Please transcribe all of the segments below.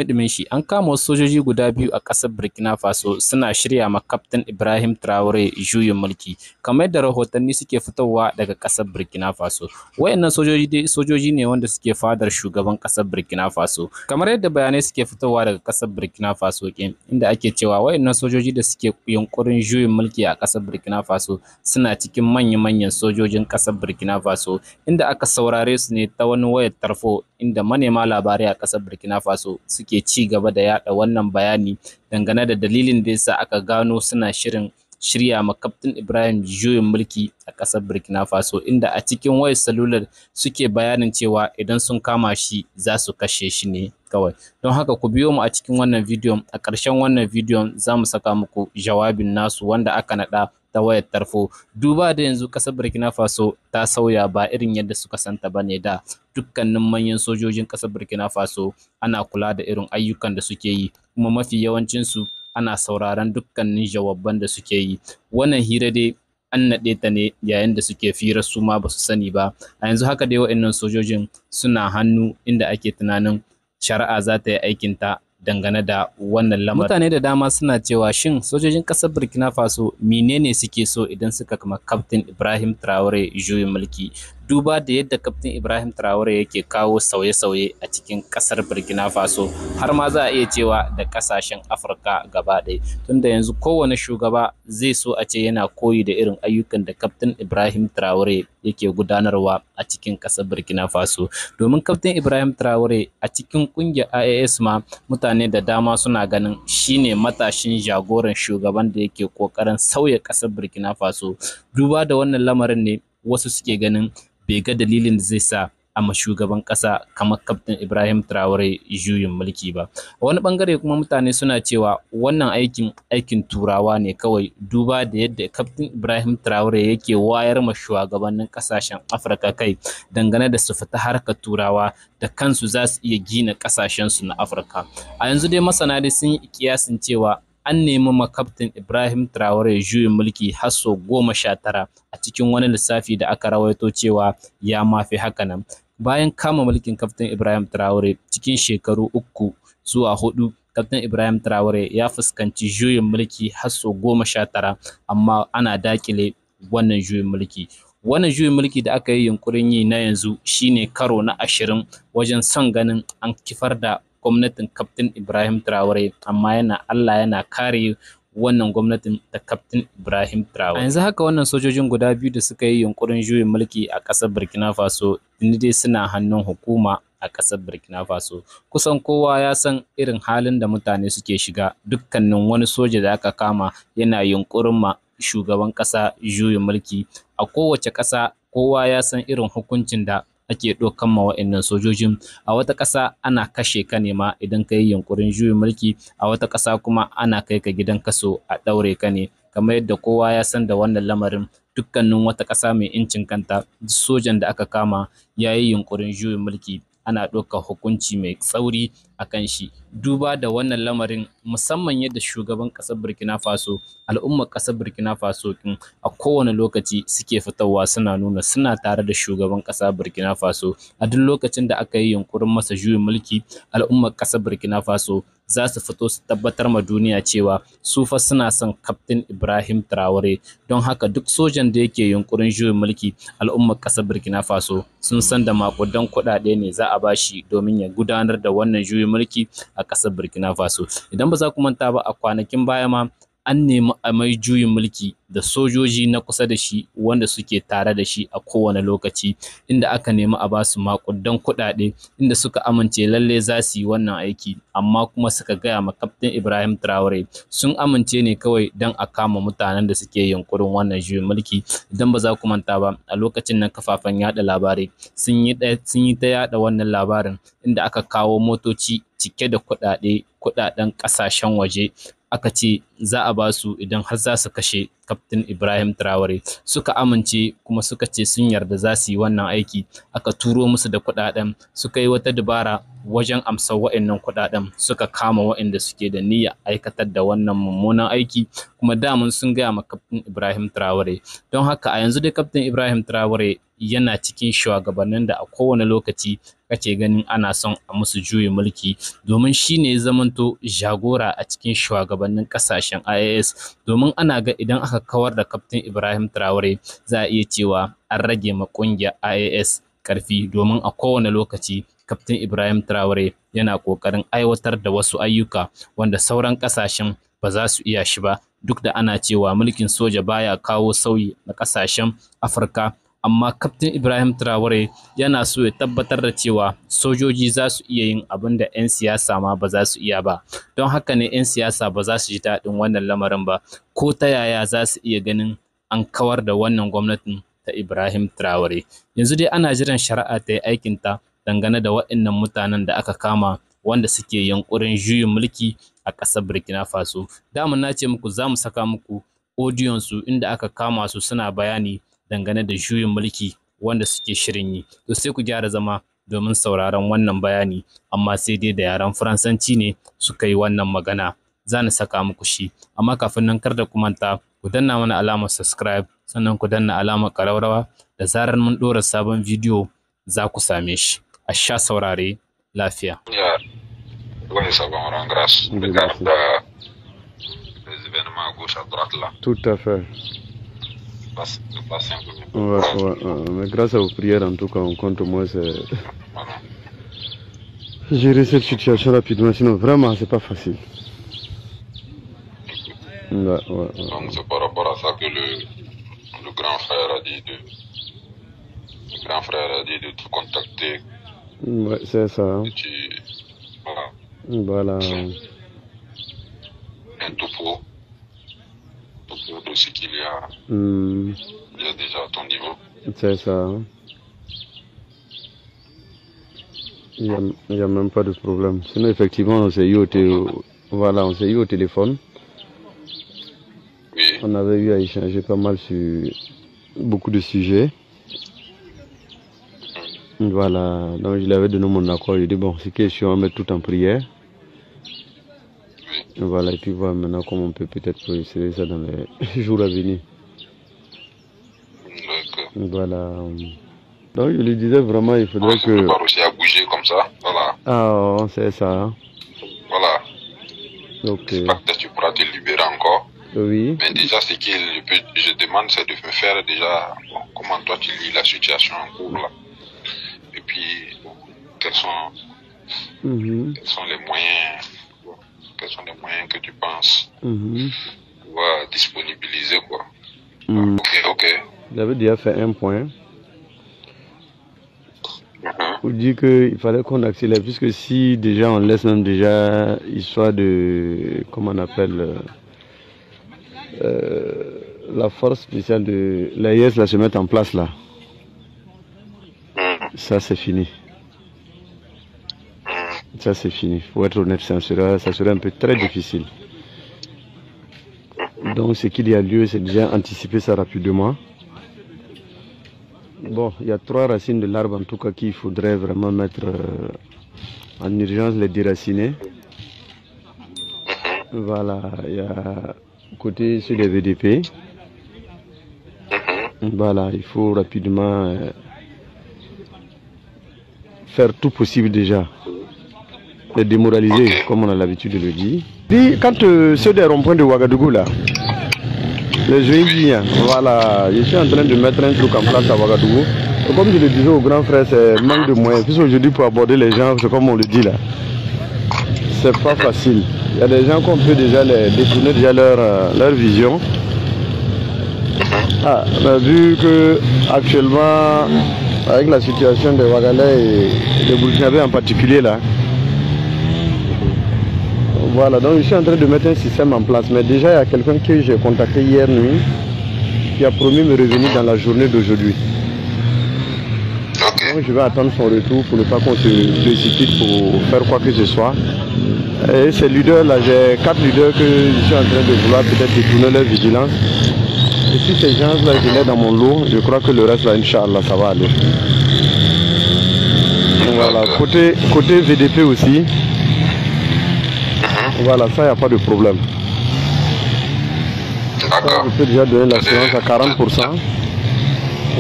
dumi shi an kama wasu sojoji guda biyu a ƙasar Burkina Faso suna shirya ma Kaftin Ibrahim Traore juyin mulki, kamar yadda rahotanni suke fitowa daga ƙasar Burkina Faso. Wayannan sojoji dai sojoji ne wanda suke fadar shugaban ƙasar Burkina Faso, kamar yadda bayanai suke fitowa daga ƙasar Burkina Faso inda ake cewa wayannan sojoji da suke yunkurin juyin mulki a ƙasar Burkina Faso suna cikin manya-manyan sojojin ƙasar Burkina Faso, inda aka saurare su ne ta wani wayar tarfo, inda manema labarai a ƙasar Burkina Faso suke ci gaba da yada wannan bayani dangane da dalilin da yasa aka gano suna shirin shirya ma Kaftin Ibrahim juyin mulki a ƙasar Burkina Faso, inda a cikin wayar salular suke bayanin cewa idan sun kama shi za su kashe shi ne kawai. Don haka ku biyo mu a cikin wannan bidiyon. A ƙarshen wannan bidiyon za mu saka muku jawabin nasu wanda aka naɗa ta wayar tarfo, duba da yanzu ƙasar Burkina Faso ta sauya ba irin yadda suka santa ba ne da. Dukkanin manyan sojojin ƙasar Burkina Faso ana kula da irin ayyukan da suke yi, kuma mafi yawancinsu ana sauraron dukkanin jawaban da suke yi. Wannan hira dai an naɗe ta ne yayin da suke fira, su ma ba su sani ba. A yanzu haka dai waɗannan sojojin suna hannu inda ake tunanin shari'a za ta yi aikinta dangane da wannan lamarin. Mutane da dama suna cewa shin sojojin ƙasar Burkina Faso menene suke so idan suka kama Kaftin Ibrahim Traore juyin mulki, duba da yadda Kaftin Ibrahim Traore yake kawo sauye-sauye a cikin ƙasar Burkina Faso, har ma za a iya cewa da ƙasashen Afirka gaba ɗaya, tunda yanzu kowane shugaba zai so a ce yana koyi da irin ayyukan da Kaftin Ibrahim Traore yake gudanarwa a cikin ƙasar Burkina Faso. Domin Kaftin Ibrahim Traore a cikin ƙungiyar IAS ma mutane da dama suna ganin shine matashin jagoran shugaban da yake ƙoƙarin sauya ƙasar Burkina Faso. Duba da wannan lamarin ne wasu suke ganin bai ga dalilin da zai sa a shugaban ƙasa kamar Kaftin Ibrahim Traore juyin mulki ba. A wani bangare kuma mutane suna cewa wannan aikin turawa ne kawai, duba da yadda Kaftin Ibrahim Traore yake wayar ma shugabannin ƙasashen Afirka kai dangane da su fita harkar turawa da kansu za su iya gina ƙasashensu na Afirka. A yanzu dai masana dai sun yi kiyasin cewa an nemi ma Kaftin Ibrahim Traore juyin mulki har sau 19 a cikin wani lissafi da aka rawaito cewa ya mafi haka nan. Bayan kama mulkin Kaftin Ibrahim Traore cikin shekaru 3 zuwa 4, Kaftin Ibrahim Traore ya fuskanci juyin mulki har sau 19, amma ana dakile wannan juyin mulki. Wannan juyin mulki da aka yi yunkurin yi na yanzu shine karo na 20 wajen son ganin an kifar da gwamnatin Kaftin Ibrahim Traore, amma Allah yana kare wannan gwamnatin da Kaftin Ibrahim Traore. A yanzu haka wannan sojojin guda biyu da suka yi yunkurin juyin mulki a ƙasar Burkina Faso dai suna hannun hukuma a ƙasar Burkina Faso. Kusan kowa ya san irin halin da mutane suke shiga. Dukkanin wani soja da aka kama yana yunkurin ma shugaban ƙasa juyin mulki. A kowace ƙasa kowa ya san irin hukuncin da ake ɗaukan ma wa'annan sojojin. A wata ƙasa ana kashe ka ne ma idan ka yi yunkurin juyin mulki, a wata ƙasa kuma ana kai ka gidan kaso a ɗaure ka ne, kamar yadda kowa ya san da wannan lamarin. Dukkanin wata ƙasa mai incin kanta, sojan da aka kama ya yi yunkurin juyin mulki ana ɗaukar hukunci mai tsauri a kan shi. Duba da wannan lamarin, musamman yadda shugaban ƙasar Burkina Faso, al'ummar ƙasar Burkina Faso a kowane lokaci suke fitowa suna nuna suna tare da shugaban ƙasar Burkina Faso. A duk lokacin da aka yi yunkurin masa juyin mulki, al'ummar ƙasar Burkina Faso za su fito su tabbatar ma duniya cewa su fa suna son Kaftin Ibrahim Traore. Don haka duk sojan da yake yunkurin juyin mulki, al'ummar ƙasar Burkina Faso sun san da makudan kuɗaɗe ne za a bashi domin ya gudanar da wannan juyin mulki a ƙasar Burkina Faso. Idan ba za ku manta ba, a kwanakin baya ma an nemi a mai juyin mulki da sojoji na kusa da shi wanda suke tare da shi a kowane lokaci, inda aka nemi a basu makudan kuɗaɗe, inda suka amince lalle za su yi wannan aiki, amma kuma suka gaya ma Kaftin Ibrahim Traore sun amince ne kawai don a kama mutanen da suke yunkurin wannan juyin mulki. Idan ba za ku manta ba, a lokacin nan kafafen yada labarai sun yi ta yada wannan labarin, inda aka kawo motoci cike da kuɗaɗen ƙasashen waje, aka ce za a ba su idan har za su kashe Kaftin Ibrahim Traore. Suka amince kuma suka ce sun yarda za su yi wannan aiki, aka turo musu da kuɗaɗen, suka yi wata dabara wajen amsar wa'annan kuɗaɗen, suka kama wa'anda suke da niyya aikatar da wannan mummunan aiki, kuma damun sun gaya ma Kaftin Ibrahim Traore. Don haka a yanzu dai Kaftin Ibrahim Traore yana cikin shugabannin da a kowane lokaci kake ganin ana son a musu juyin mulki, domin shi ne zamanto jagora a cikin shugabannin kasashen IAS. Domin ana ga idan aka kawar da Kaftin Ibrahim Traore za a iya cewa an rage ma kungiyar IAS karfi, domin a kowane lokaci Kaftin Ibrahim Traore yana kokarin aiwatar da wasu ayyuka wanda sauran kasashen ba za su iya shi ba, duk da ana cewa mulkin soja baya kawo sauyi na kasashen Afirka. Amma Kaftin Ibrahim Traore yana so ya tabbatar da cewa sojoji za su iya yin abin da 'yan siyasa ma ba za su iya ba. Don haka ne 'yan siyasa ba za su ji daɗin wannan lamarin ba, ko ta yaya za su iya ganin an kawar da wannan gwamnatin ta Ibrahim Traore. Yanzu dai ana jiran shari'a ta yi aikinta dangane da waɗannan mutanen da aka kama wanda suke yunƙurin juyin mulki a ƙasar Burkina Faso. Daman na ce muku za mu saka muku odiyon su inda aka kama su suna bayani dangane da juyin mulki wanda suke shirin yi. To sai ku gyara zama domin sauraron wannan bayani, amma sai dai da yaren Faransanci ne suka yi wannan magana. Za ni saka muku shi, amma kafin nan kar da ku manta ku danna mana alamar subscribe, sannan ku danna alamar ƙararrawa, da zarar mun ɗora sabon bidiyo za ku same shi. A sha saurare lafiya. Tout à fait. Mais grâce à vos prières, en tout cas, on compte au moins gérer cette situation rapidement. Sinon, vraiment, c'est pas facile. Donc, c'est par rapport à ça que le grand frère a dit de te contacter. Ouais, c'est ça. Voilà. Un topo de ce qu'il y a. Il y a déjà à ton niveau. C'est ça. Il n'y a même pas de problème. Sinon, effectivement, on s'est eu au téléphone. Oui. On avait eu à échanger pas mal sur beaucoup de sujets. Voilà, donc je lui avais donné mon accord. Je dis bon, c'est question, on va mettre tout en prière. Oui. Voilà, et puis voir maintenant comment on peut peut-être essayer ça dans les jours à venir. D'accord. Voilà. Donc je lui disais vraiment, il faudrait que... On ne pas aussi à bouger comme ça. Voilà. Ah, c'est ça. Voilà. Ok. J'espère que tu pourras te libérer encore. Oui. Mais déjà, ce que je demande, c'est de me faire déjà comment toi tu lis la situation en cours là. Et puis, quels sont les moyens, quels sont les moyens que tu penses pouvoir disponibiliser quoi. Ok. J'avais déjà fait un point. Pour dire qu'il fallait qu'on accélère, puisque si déjà on laisse même déjà histoire de, comment on appelle, la force spéciale de l'AIS là se mettre en place là. Ça c'est fini. Ça c'est fini. Pour être honnête, ça serait un peu très difficile. Donc ce qu'il y a lieu, c'est déjà anticiper ça rapidement. Bon, il y a 3 racines de l'arbre en tout cas qu'il faudrait vraiment mettre en urgence, les déraciner. Voilà, il y a côté sur les VDP. Voilà, il faut rapidement faire tout possible déjà. Les démoraliser, comme on a l'habitude de le dire. Quand ceux des ronds-points de Ouagadougou là, les Jouinguiens, voilà, je suis en train de mettre un truc en place à Ouagadougou. Et comme je le disais au grand frère, c'est manque de moyens. Puisque aujourd'hui pour aborder les gens, c'est comme on le dit là, c'est pas facile. Il y a des gens qu'on peut déjà les détourner déjà leur vision. Ah, on a vu que actuellement, avec la situation des Ouagalais et des Burkinabés en particulier là, voilà, donc je suis en train de mettre un système en place. Mais déjà, il y a quelqu'un que j'ai contacté hier nuit qui a promis de me revenir dans la journée d'aujourd'hui. Donc je vais attendre son retour pour ne pas qu'on se précipite pour faire quoi que ce soit. Et ces leaders-là, j'ai 4 leaders que je suis en train de vouloir peut-être détourner leur vigilance. Et si ces gens-là, je les dans mon lot, je crois que le reste, là, Inch'Allah, ça va aller. Voilà, côté VDP aussi, voilà, ça, il n'y a pas de problème. D'accord. Je peux déjà donner l'assurance à 40%.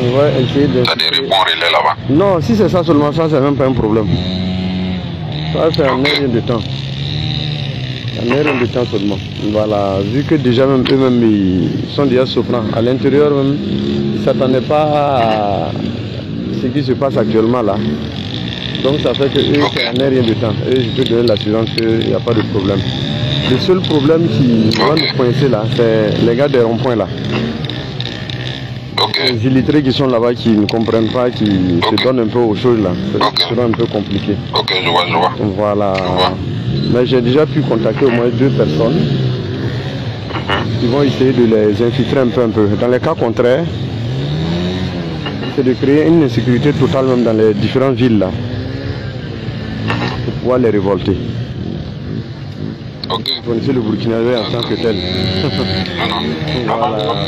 On va essayer de... T'as des bons relais là-bas? Non, si c'est ça seulement, ça, c'est même pas un problème. Ça, c'est un rien de temps. Un rien de temps seulement. Voilà, vu que déjà même eux-mêmes, ils sont déjà souffrants. À l'intérieur même, ils ne s'attendaient pas à ce qui se passe actuellement là. Donc ça fait que eux, c'est un rien de temps. Et je peux donner l'assurance qu'il n'y a pas de problème. Le seul problème qui va nous coincer là, c'est les gars des ronds-points là. Les illettrés qui sont là-bas, qui ne comprennent pas, qui se donnent un peu aux choses là. C'est un peu compliqué. Ok, je vois. Voilà. Mais j'ai déjà pu contacter au moins 2 personnes qui vont essayer de les infiltrer un peu. Dans les cas contraires, c'est de créer une insécurité totale même dans les différentes villes là, pour pouvoir les révolter. Ok. Vous connaissez le Burkinabé en tant que tel. Non. Voilà.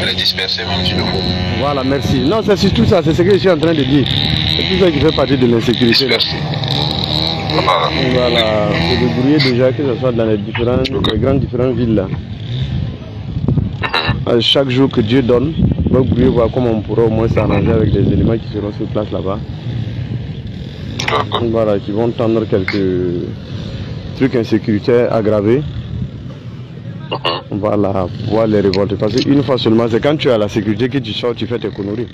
Les disperser même si le faut. Voilà, merci. Non, c'est surtout ça, c'est ce que je suis en train de dire. C'est tout ça qui fait partie de l'insécurité. Voilà, c'est de brouiller déjà, que ce soit dans les grandes différentes villes là. Chaque jour que Dieu donne, on va brouiller, voir comment on pourra au moins s'arranger avec des éléments qui seront sur place là-bas. Voilà, qui vont tendre quelques trucs insécuritaires aggravés. Voilà, pouvoir les révolter. Parce qu'une fois seulement, c'est quand tu as la sécurité que tu sors, tu fais tes conneries.